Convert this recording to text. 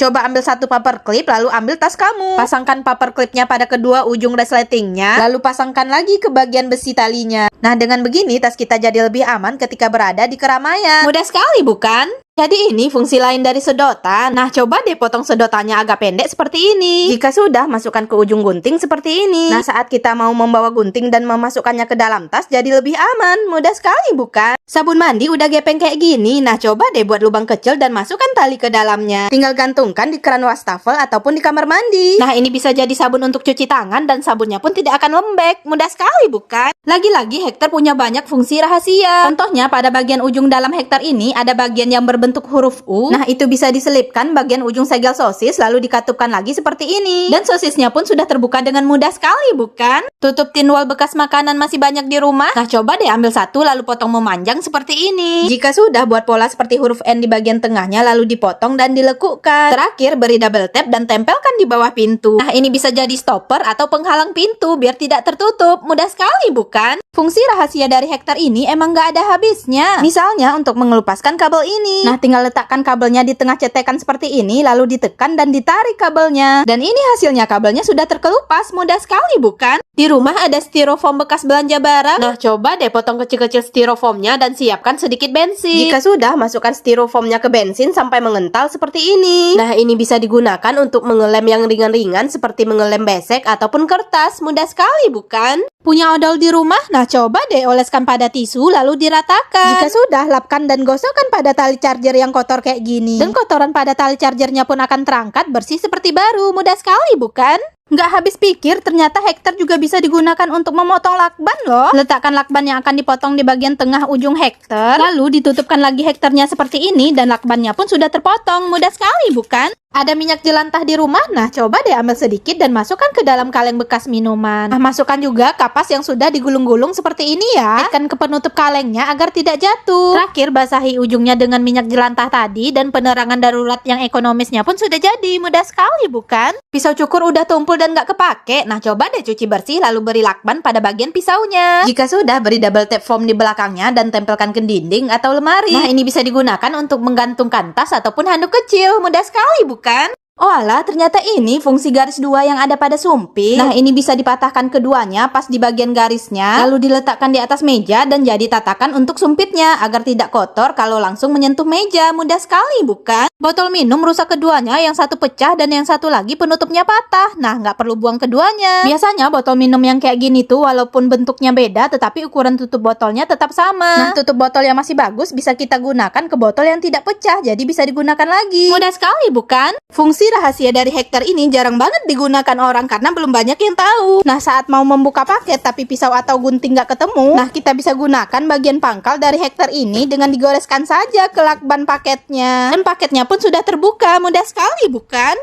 Coba ambil satu paperclip, lalu ambil tas kamu. Pasangkan paperclipnya pada kedua ujung resletingnya, lalu pasangkan lagi ke bagian besi talinya. Nah, dengan begini tas kita jadi lebih aman ketika berada di keramaian. Mudah sekali, bukan? Jadi ini fungsi lain dari sedotan. Nah, coba deh potong sedotannya agak pendek seperti ini. Jika sudah, masukkan ke ujung gunting seperti ini. Nah, saat kita mau membawa gunting dan memasukkannya ke dalam tas, jadi lebih aman. Mudah sekali, bukan? Sabun mandi udah gepeng kayak gini. Nah, coba deh buat lubang kecil dan masukkan tali ke dalamnya. Tinggal gantungkan di keran wastafel ataupun di kamar mandi. Nah, ini bisa jadi sabun untuk cuci tangan dan sabunnya pun tidak akan lembek. Mudah sekali, bukan? Lagi-lagi Hektar punya banyak fungsi rahasia. Contohnya, pada bagian ujung dalam Hektar ini ada bagian yang berbentuk huruf U. Nah, itu bisa diselipkan bagian ujung segel sosis lalu dikatupkan lagi seperti ini. Dan sosisnya pun sudah terbuka dengan mudah sekali, bukan? Tutup tin wall bekas makanan masih banyak di rumah. Nah, coba deh ambil satu lalu potong memanjang seperti ini. Jika sudah, buat pola seperti huruf N di bagian tengahnya lalu dipotong dan dilekukkan. Terakhir, beri double tap dan tempelkan di bawah pintu. Nah, ini bisa jadi stopper atau penghalang pintu biar tidak tertutup. Mudah sekali, bukan? Fungsi rahasia dari Hektar ini emang gak ada habisnya. Misalnya untuk mengelupaskan kabel ini. Nah, tinggal letakkan kabelnya di tengah cetekan seperti ini, lalu ditekan dan ditarik kabelnya. Dan ini hasilnya, kabelnya sudah terkelupas. Mudah sekali, bukan? Di rumah ada styrofoam bekas belanja barang. Nah, coba deh potong kecil-kecil styrofoamnya dan siapkan sedikit bensin. Jika sudah, masukkan styrofoamnya ke bensin sampai mengental seperti ini. Nah, ini bisa digunakan untuk mengelem yang ringan-ringan seperti mengelem besek ataupun kertas. Mudah sekali, bukan? Punya odol di rumah? Nah, coba deh oleskan pada tisu lalu diratakan. Jika sudah, lapkan dan gosokkan pada tali charger yang kotor kayak gini. Dan kotoran pada tali chargernya pun akan terangkat bersih seperti baru. Mudah sekali, bukan? Nggak habis pikir, ternyata Hektar juga bisa digunakan untuk memotong lakban loh. Letakkan lakban yang akan dipotong di bagian tengah ujung Hektar. Lalu ditutupkan lagi Hektarnya seperti ini dan lakbannya pun sudah terpotong. Mudah sekali, bukan? Ada minyak jelantah di rumah? Nah, coba deh ambil sedikit dan masukkan ke dalam kaleng bekas minuman. Nah, masukkan juga kapas yang sudah digulung-gulung seperti ini ya. Kaitkan ke penutup kalengnya agar tidak jatuh. Terakhir, basahi ujungnya dengan minyak jelantah tadi dan penerangan darurat yang ekonomisnya pun sudah jadi. Mudah sekali, bukan? Pisau cukur udah tumpul dan gak kepake. Nah, coba deh cuci bersih lalu beri lakban pada bagian pisaunya. Jika sudah, beri double tap foam di belakangnya dan tempelkan ke dinding atau lemari. Nah, ini bisa digunakan untuk menggantungkan tas ataupun handuk kecil. Mudah sekali, bukan? Oh alah, ternyata ini fungsi garis dua yang ada pada sumpit. Nah, ini bisa dipatahkan keduanya pas di bagian garisnya, lalu diletakkan di atas meja dan jadi tatakan untuk sumpitnya agar tidak kotor kalau langsung menyentuh meja. Mudah sekali, bukan? Botol minum rusak keduanya, yang satu pecah dan yang satu lagi penutupnya patah. Nah, nggak perlu buang keduanya. Biasanya botol minum yang kayak gini tuh walaupun bentuknya beda, tetapi ukuran tutup botolnya tetap sama. Nah, tutup botol yang masih bagus bisa kita gunakan ke botol yang tidak pecah, jadi bisa digunakan lagi. Mudah sekali, bukan? Fungsi rahasia dari Hektar ini jarang banget digunakan orang karena belum banyak yang tahu. Nah, saat mau membuka paket tapi pisau atau gunting nggak ketemu, nah kita bisa gunakan bagian pangkal dari Hektar ini dengan digoreskan saja ke lakban paketnya. Dan paketnya pun sudah terbuka. Mudah sekali, bukan?